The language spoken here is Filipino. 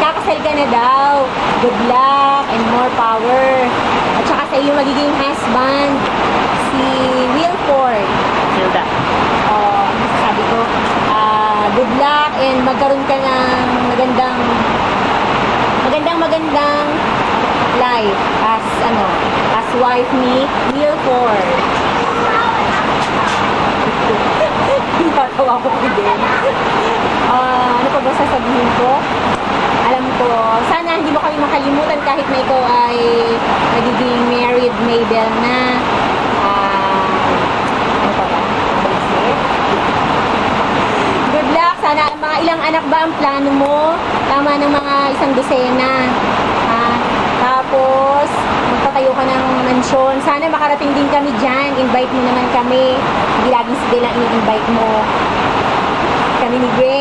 kakasal ka na daw. Good luck and more power. At saka sa iyo magiging husband, si Wilford. Hilda. Sabi ko, good luck and magkaroon ka ng magandang life as wife ni Wilford. Tatawa ko din. Ano pa ba sasabihin ko? Alam ko, sana hindi mo kami makalimutan kahit na ikaw ay nagiging married maiden na. Ano pa ba? Good luck. Sana mga ilang anak ba ang plano mo? Tama ng mga 100. Tapos, magtatayo ka ng mansyon. Sana makarating din kami dyan. Invite mo naman kami. Hindi laging sige lang i-invite mo. Kami ni Grace.